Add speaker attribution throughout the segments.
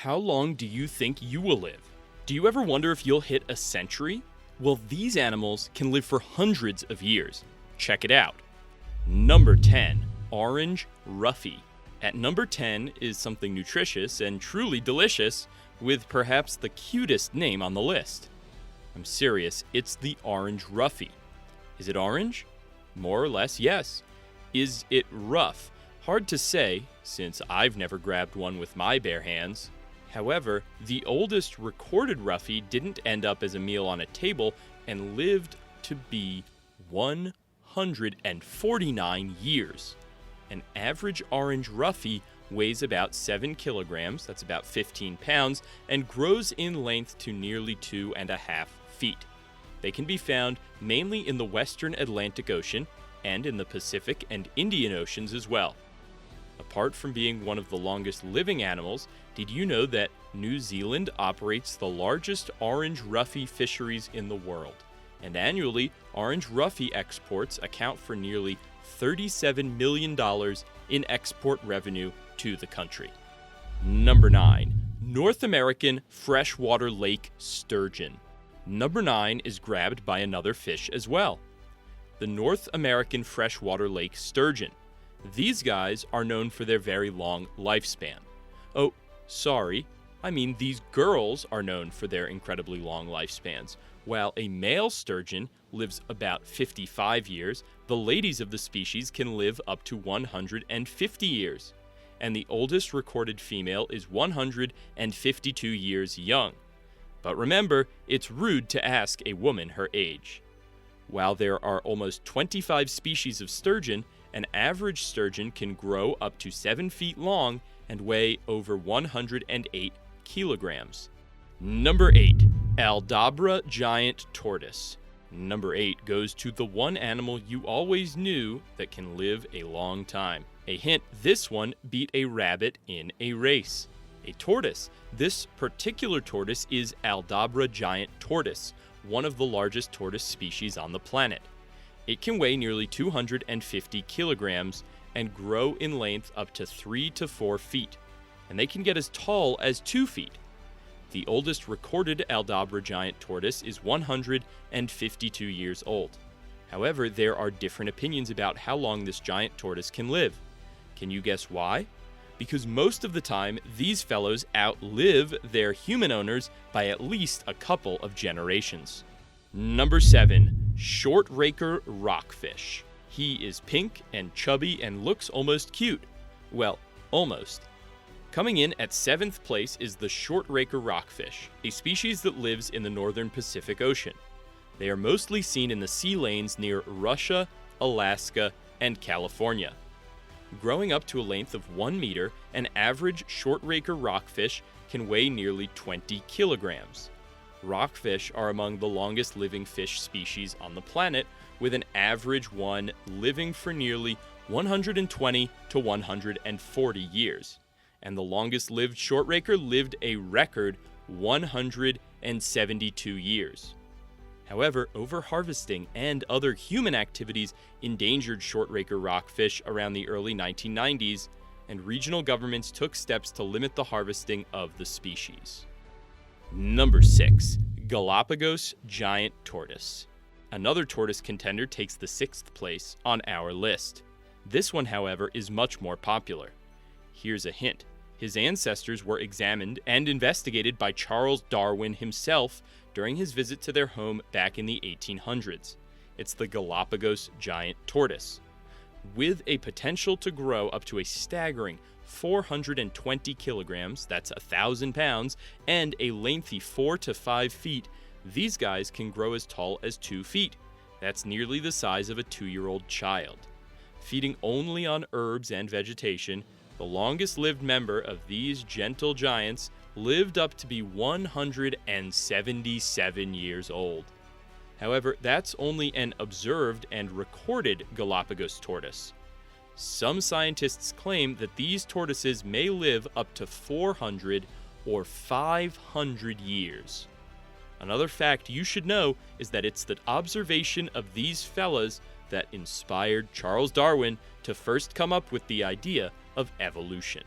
Speaker 1: How long do you think you will live? Do you ever wonder if you'll hit a century? Well, these animals can live for hundreds of years. Check it out. Number 10. Orange roughy. At number 10 is something nutritious and truly delicious, with perhaps the cutest name on the list. I'm serious, it's the orange roughy. Is it orange? More or less, yes. Is it rough? Hard to say, since I've never grabbed one with my bare hands. However, the oldest recorded roughy didn't end up as a meal on a table and lived to be 149 years. An average orange roughy weighs about 7 kilograms, that's about 15 pounds, and grows in length to nearly 2.5 feet. They can be found mainly in the western Atlantic Ocean and in the Pacific and Indian Oceans as well. Apart from being one of the longest living animals, did you know that New Zealand operates the largest orange roughy fisheries in the world? And annually, orange roughy exports account for nearly $37 million in export revenue to the country. Number 9. North American freshwater lake sturgeon. Number 9 is grabbed by another fish as well. The North American freshwater lake sturgeon. These guys are known for their very long lifespan. Oh, sorry, I mean these girls are known for their incredibly long lifespans. While a male sturgeon lives about 55 years, the ladies of the species can live up to 150 years. And the oldest recorded female is 152 years young. But remember, it's rude to ask a woman her age. While there are almost 25 species of sturgeon, an average sturgeon can grow up to 7 feet long and weigh over 108 kilograms. Number 8. Aldabra giant tortoise. Number 8 goes to the one animal you always knew that can live a long time. A hint, this one beat a rabbit in a race. A tortoise. This particular tortoise is Aldabra giant tortoise, one of the largest tortoise species on the planet. It can weigh nearly 250 kilograms and grow in length up to 3 to 4 feet, and they can get as tall as 2 feet. The oldest recorded Aldabra giant tortoise is 152 years old. However, there are different opinions about how long this giant tortoise can live. Can you guess why? Because most of the time, these fellows outlive their human owners by at least a couple of generations. Number 7. Short raker rockfish. He is pink and chubby and looks almost cute. Well, almost. Coming in at 7th place is the short raker rockfish, a species that lives in the northern Pacific Ocean. They are mostly seen in the sea lanes near Russia, Alaska, and California. Growing up to a length of 1 meter, an average short raker rockfish can weigh nearly 20 kilograms. Rockfish are among the longest living fish species on the planet, with an average one living for nearly 120 to 140 years. And the longest lived short raker lived a record 172 years. However, overharvesting and other human activities endangered short raker rockfish around the early 1990s, and regional governments took steps to limit the harvesting of the species. Number 6. Galapagos giant tortoise. Another tortoise contender takes the 6th place on our list. This one, however, is much more popular. Here's a hint. His ancestors were examined and investigated by Charles Darwin himself during his visit to their home back in the 1800s. It's the Galapagos giant tortoise. With a potential to grow up to a staggering 420 kilograms, that's 1,000 pounds, and a lengthy 4 to 5 feet, these guys can grow as tall as 2 feet. That's nearly the size of a 2-year-old child. Feeding only on herbs and vegetation, the longest-lived member of these gentle giants lived up to be 177 years old. However, that's only an observed and recorded Galapagos tortoise. Some scientists claim that these tortoises may live up to 400 or 500 years. Another fact you should know is that it's the observation of these fellas that inspired Charles Darwin to first come up with the idea of evolution.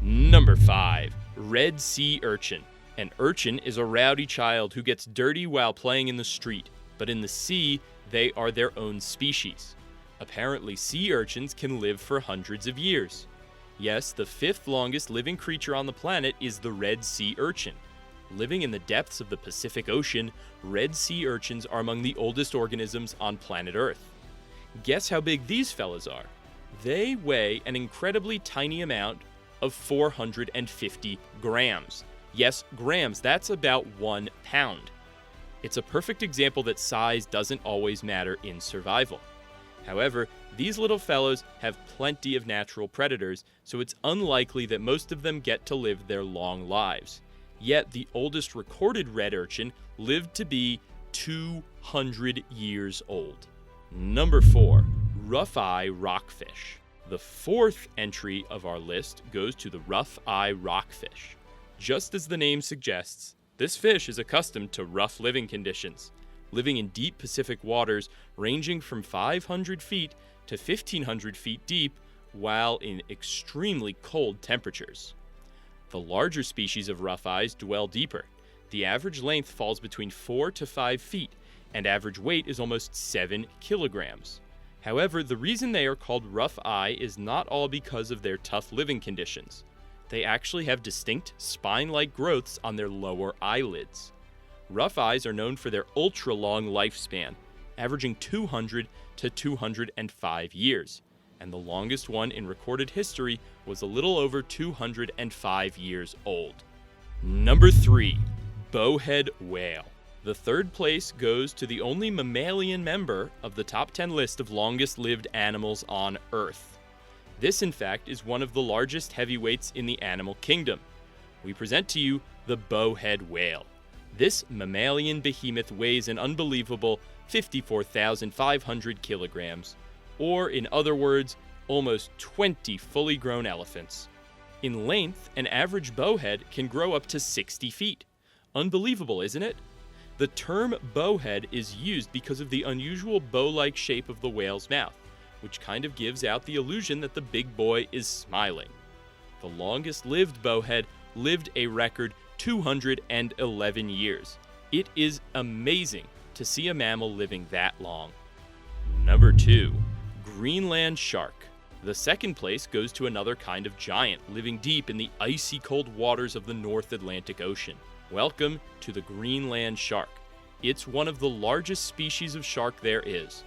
Speaker 1: Number 5. Red sea urchin. An urchin is a rowdy child who gets dirty while playing in the street, but in the sea, they are their own species. Apparently, sea urchins can live for hundreds of years. Yes, the 5th longest living creature on the planet is the red sea urchin. Living in the depths of the Pacific Ocean, red sea urchins are among the oldest organisms on planet Earth. Guess how big these fellas are? They weigh an incredibly tiny amount of 450 grams. Yes, grams, that's about 1 pound. It's a perfect example that size doesn't always matter in survival. However, these little fellows have plenty of natural predators, so it's unlikely that most of them get to live their long lives. Yet the oldest recorded red urchin lived to be 200 years old. Number 4. Ruffeye rockfish. The 4th entry of our list goes to the Ruffeye rockfish. Just as the name suggests, this fish is accustomed to rough living conditions, living in deep Pacific waters ranging from 500 feet to 1,500 feet deep while in extremely cold temperatures. The larger species of roughyes dwell deeper. The average length falls between 4 to 5 feet, and average weight is almost 7 kilograms. However, the reason they are called roughy is not all because of their tough living conditions. They actually have distinct spine-like growths on their lower eyelids. Roughyes are known for their ultra-long lifespan, averaging 200 to 205 years, and the longest one in recorded history was a little over 205 years old. Number 3. Bowhead whale. The 3rd place goes to the only mammalian member of the top 10 list of longest-lived animals on Earth. This, in fact, is one of the largest heavyweights in the animal kingdom. We present to you the bowhead whale. This mammalian behemoth weighs an unbelievable 54,500 kilograms, or in other words, almost 20 fully grown elephants. In length, an average bowhead can grow up to 60 feet. Unbelievable, isn't it? The term bowhead is used because of the unusual bow-like shape of the whale's mouth, which kind of gives out the illusion that the big boy is smiling. The longest-lived bowhead lived a record 211 years. It is amazing to see a mammal living that long. Number 2. Greenland shark. The 2nd place goes to another kind of giant living deep in the icy cold waters of the North Atlantic Ocean. Welcome to the Greenland shark. It's one of the largest species of shark there is.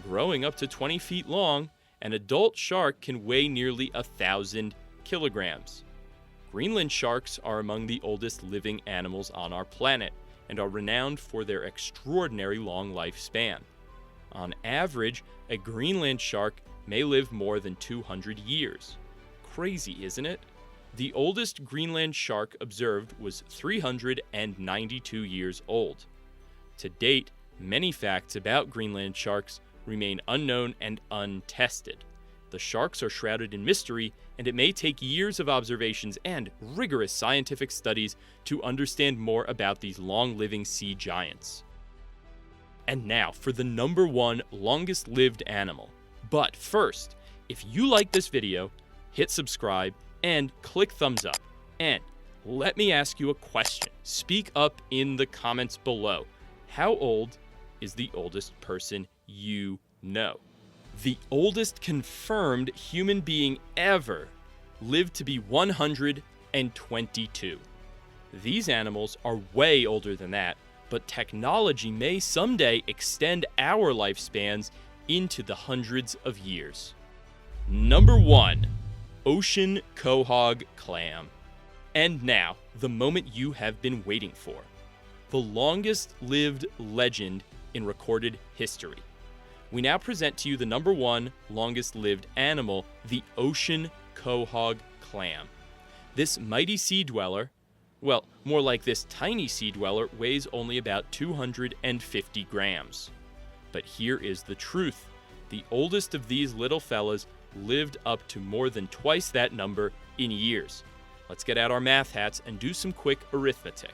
Speaker 1: Growing up to 20 feet long, an adult shark can weigh nearly 1,000 kilograms. Greenland sharks are among the oldest living animals on our planet and are renowned for their extraordinary long lifespan. On average, a Greenland shark may live more than 200 years. Crazy, isn't it? The oldest Greenland shark observed was 392 years old. To date, many facts about Greenland sharks remain unknown and untested. The sharks are shrouded in mystery, and it may take years of observations and rigorous scientific studies to understand more about these long-living sea giants. And now for the number 1 longest-lived animal. But first, if you like this video, hit subscribe and click thumbs up. And let me ask you a question. Speak up in the comments below. How old is the oldest person you know? The oldest confirmed human being ever lived to be 122. These animals are way older than that, but technology may someday extend our lifespans into the hundreds of years. Number 1. Ocean Quahog clam. And now, the moment you have been waiting for. The longest-lived legend in recorded history. We now present to you the number 1 longest-lived animal, the ocean Quahog clam. This mighty sea dweller, well, more like this tiny sea dweller, weighs only about 250 grams. But here is the truth. The oldest of these little fellas lived up to more than twice that number in years. Let's get out our math hats and do some quick arithmetic.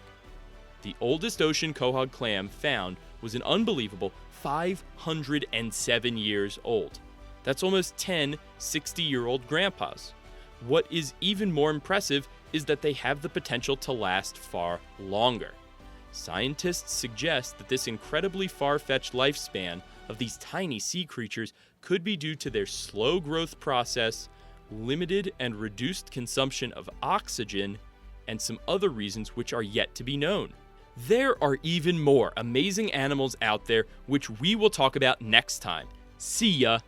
Speaker 1: The oldest ocean Quahog clam found was an unbelievable 507 years old. That's almost 10 60-year-old grandpas. What is even more impressive is that they have the potential to last far longer. Scientists suggest that this incredibly far-fetched lifespan of these tiny sea creatures could be due to their slow growth process, limited and reduced consumption of oxygen, and some other reasons which are yet to be known. There are even more amazing animals out there which we will talk about next time. See ya!